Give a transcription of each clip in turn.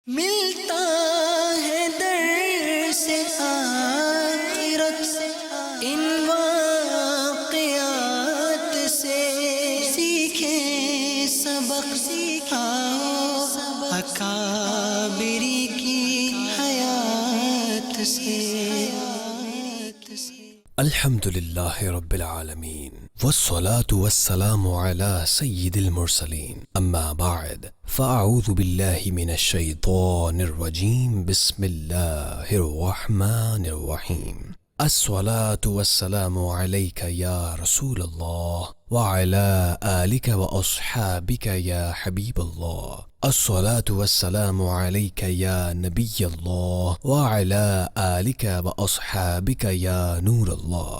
ملتا ہے در سے آخرت ان واقعات سے، سیکھیں سبق آؤ اکابری کی حیات سے۔ الحمد للہ رب العالمین والصلاة والسلام على سید المرسلین، اما بعد فاعوذ باللہ من الشیطان الرجیم، بسم اللہ الرحمن الرحیم۔ الصلاة والسلام علیک یا رسول اللہ وعلى آلک واصحابک یا حبیب اللہ، الصلاة والسلام علیک یا نبی اللہ وعلى آلک واصحابک یا نور اللہ۔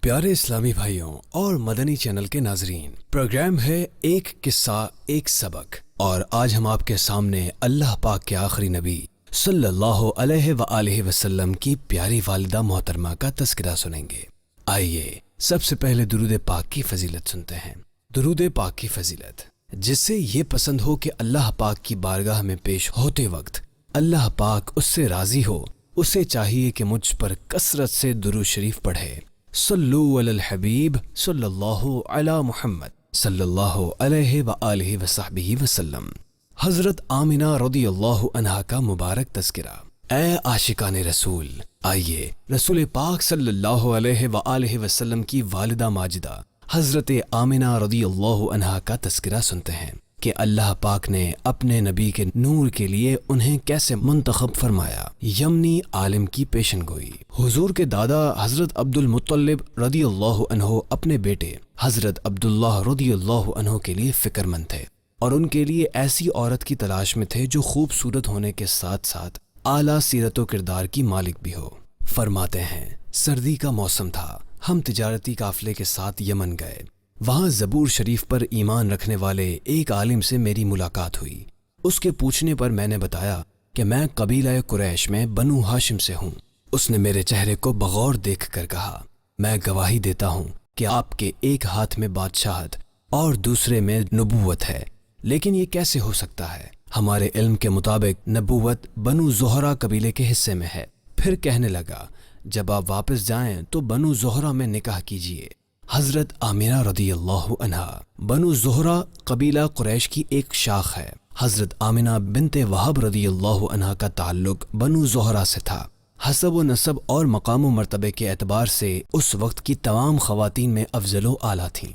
پیارے اسلامی بھائیوں اور مدنی چینل کے ناظرین، پروگرام ہے ایک قصہ ایک سبق، اور آج ہم آپ کے سامنے اللہ پاک کے آخری نبی صلی اللہ علیہ وآلہ وسلم کی پیاری والدہ محترمہ کا تذکرہ سنیں گے۔ آئیے سب سے پہلے درود پاک کی فضیلت سنتے ہیں۔ درود پاک کی فضیلت، جس سے یہ پسند ہو کہ اللہ پاک کی بارگاہ میں پیش ہوتے وقت اللہ پاک اس سے راضی ہو، اسے چاہیے کہ مجھ پر کثرت سے درود شریف پڑھے۔ صلو علی الحبیب صلی اللہ علی محمد صلی اللہ علیہ وآلہ وصحبہ وسلم۔ حضرت آمنہ رضی اللہ عنہا کا مبارک تذکرہ۔ اے عاشقان رسول، آئیے رسول پاک صلی اللہ علیہ وآلہ وسلم کی والدہ ماجدہ حضرت آمنہ رضی اللہ عنہا کا تذکرہ سنتے ہیں کہ اللہ پاک نے اپنے نبی کے نور کے لیے انہیں کیسے منتخب فرمایا۔ یمنی عالم کی پیشن گوئی۔ حضور کے دادا حضرت عبد المطلب رضی اللہ عنہ اپنے بیٹے حضرت عبداللہ رضی اللہ عنہ کے لیے فکر مند تھے، اور ان کے لیے ایسی عورت کی تلاش میں تھے جو خوبصورت ہونے کے ساتھ ساتھ اعلیٰ سیرت و کردار کی مالک بھی ہو۔ فرماتے ہیں سردی کا موسم تھا، ہم تجارتی قافلے کے ساتھ یمن گئے۔ وہاں زبور شریف پر ایمان رکھنے والے ایک عالم سے میری ملاقات ہوئی۔ اس کے پوچھنے پر میں نے بتایا کہ میں قبیلہ قریش میں بنو ہاشم سے ہوں۔ اس نے میرے چہرے کو بغور دیکھ کر کہا، میں گواہی دیتا ہوں کہ آپ کے ایک ہاتھ میں بادشاہت اور دوسرے میں نبوت ہے، لیکن یہ کیسے ہو سکتا ہے؟ ہمارے علم کے مطابق نبوت بنو زہرہ قبیلے کے حصے میں ہے۔ پھر کہنے لگا، جب آپ واپس جائیں تو بنو زہرہ میں نکاح کیجئے۔ حضرت آمنہ رضی اللہ عنہا بنو زہرہ قبیلہ قریش کی ایک شاخ ہے۔ حضرت آمنہ بنت وہب رضی اللہ عنہا کا تعلق بنو زہرہ سے تھا۔ حسب و نسب اور مقام و مرتبے کے اعتبار سے اس وقت کی تمام خواتین میں افضل و اعلیٰ تھیں۔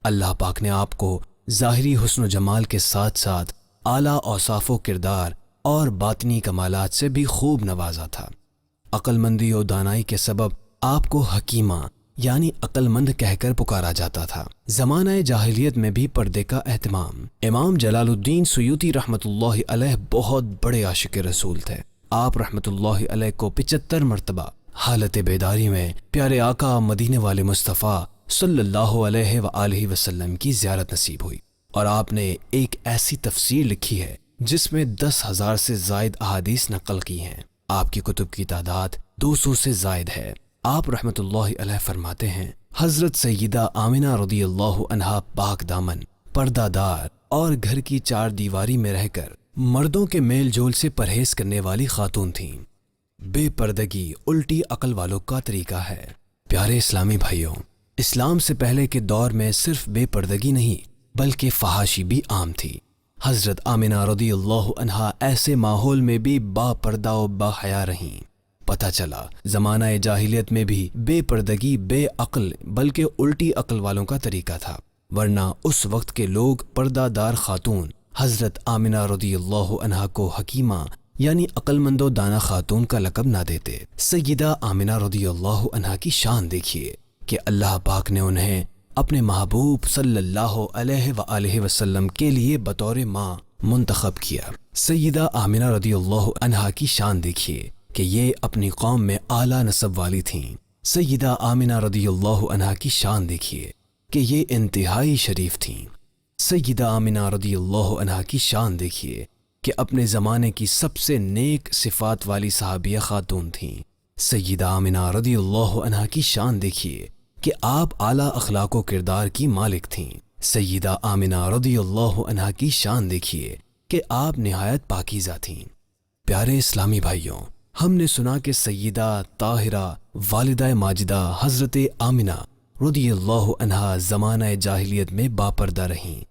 اللہ پاک نے آپ کو ظاہری حسن و جمال کے ساتھ ساتھ اعلیٰ اوصاف و کردار اور باطنی کمالات سے بھی خوب نوازا تھا۔ عقل مندی و دانائی کے سبب آپ کو حکیمہ یعنی عقل مند کہہ کر پکارا جاتا تھا۔ زمانہ جاہلیت میں بھی پردے کا اہتمام۔ امام جلال الدین سیوطی رحمۃ اللہ علیہ بہت بڑے عاشق رسول تھے۔ آپ رحمۃ اللہ علیہ کو 75 مرتبہ حالت بیداری میں پیارے آقا مدینے والے مصطفیٰ صلی اللہ علیہ وآلہ وسلم کی زیارت نصیب ہوئی، اور آپ نے ایک ایسی تفسیر لکھی ہے جس میں 10,000 سے زائد احادیث نقل کی ہیں۔ آپ کی کتب کی تعداد 200 سے زائد ہے۔ آپ رحمۃ اللہ علیہ فرماتے ہیں، حضرت سیدہ آمنہ رضی اللہ عنہا پاک دامن، پردہ دار اور گھر کی 4 دیواری میں رہ کر مردوں کے میل جول سے پرہیز کرنے والی خاتون تھیں۔ بے پردگی الٹی عقل والوں کا طریقہ ہے۔ پیارے اسلامی بھائیوں، اسلام سے پہلے کے دور میں صرف بے پردگی نہیں بلکہ فحاشی بھی عام تھی۔ حضرت آمنہ رضی اللہ عنہا ایسے ماحول میں بھی با پردہ و با حیا رہیں۔ پتہ چلا زمانہ جاہلیت میں بھی بے پردگی بے عقل بلکہ الٹی عقل والوں کا طریقہ تھا، ورنہ اس وقت کے لوگ پردہ دار خاتون حضرت آمنہ رضی اللہ عنہا کو حکیمہ یعنی عقل مند و دانا خاتون کا لقب نہ دیتے۔ سیدہ آمنہ رضی اللہ عنہا کی شان دیکھیے کہ اللہ پاک نے انہیں اپنے محبوب صلی اللہ علیہ وآلہ وسلم کے لیے بطور ماں منتخب کیا۔ سیدہ آمنہ رضی اللہ عنہا کی شان دیکھیے کہ یہ اپنی قوم میں اعلیٰ نسب والی تھیں۔ سیدہ آمنہ رضی اللہ عنہا کی شان دیکھیے کہ یہ انتہائی شریف تھیں۔ سیدہ آمنہ رضی اللہ عنہا کی شان دیکھیے کہ اپنے زمانے کی سب سے نیک صفات والی صحابیہ خاتون تھیں۔ سیدہ آمنہ رضی اللہ عنہا کی شان دیکھیے کہ آپ اعلیٰ اخلاق و کردار کی مالک تھیں۔ سیدہ آمنہ رضی اللہ عنہا کی شان دیکھیے کہ آپ نہایت پاکیزہ تھیں۔ پیارے اسلامی بھائیوں، ہم نے سنا کہ سیدہ طاہرہ والدہ ماجدہ حضرت آمنہ رضی اللہ عنہا زمانہ جاہلیت میں باپردہ رہیں۔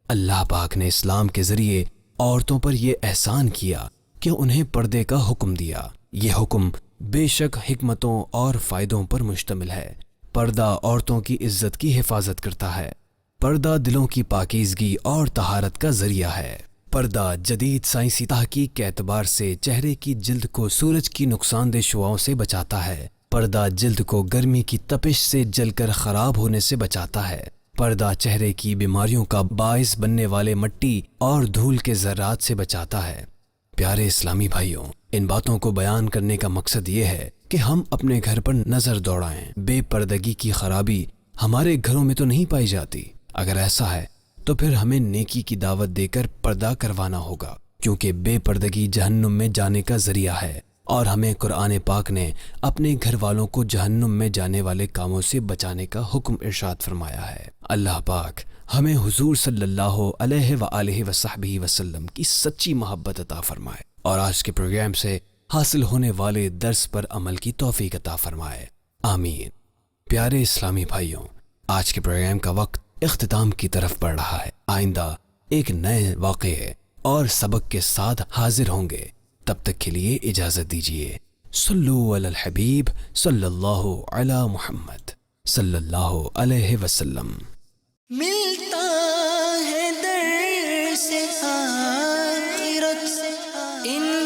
اللہ پاک نے اسلام کے ذریعے عورتوں پر یہ احسان کیا کہ انہیں پردے کا حکم دیا۔ یہ حکم بے شک حکمتوں اور فائدوں پر مشتمل ہے۔ پردہ عورتوں کی عزت کی حفاظت کرتا ہے۔ پردہ دلوں کی پاکیزگی اور طہارت کا ذریعہ ہے۔ پردہ جدید سائنسی تحقیق کے اعتبار سے چہرے کی جلد کو سورج کی نقصان دہ شعاؤں سے بچاتا ہے۔ پردہ جلد کو گرمی کی تپش سے جل کر خراب ہونے سے بچاتا ہے۔ پردہ چہرے کی بیماریوں کا باعث بننے والے مٹی اور دھول کے ذرات سے بچاتا ہے۔ پیارے اسلامی بھائیوں، ان باتوں کو بیان کرنے کا مقصد یہ ہے کہ ہم اپنے گھر پر نظر دوڑائیں۔ بے پردگی کی خرابی ہمارے گھروں میں تو نہیں پائی جاتی۔ اگر ایسا ہے تو پھر ہمیں نیکی کی دعوت دے کر پردہ کروانا ہوگا، کیونکہ بے پردگی جہنم میں جانے کا ذریعہ ہے، اور ہمیں قرآن پاک نے اپنے گھر والوں کو جہنم میں جانے والے کاموں سے بچانے کا حکم ارشاد فرمایا ہے۔ اللہ پاک ہمیں حضور صلی اللہ علیہ وآلہ وصحبہ وسلم کی سچی محبت عطا فرمائے، اور آج کے پروگرام سے حاصل ہونے والے درس پر عمل کی توفیق عطا فرمائے، آمین۔ پیارے اسلامی بھائیوں، آج کے پروگرام کا وقت اختتام کی طرف بڑھ رہا ہے۔ آئندہ ایک نئے واقعے اور سبق کے ساتھ حاضر ہوں گے، تب تک کے لیے اجازت دیجیے۔ صلو علی الحبیب صلی اللہ علی محمد صلی اللہ علیہ وسلم۔ ملتا ہے در سے آخرت، ان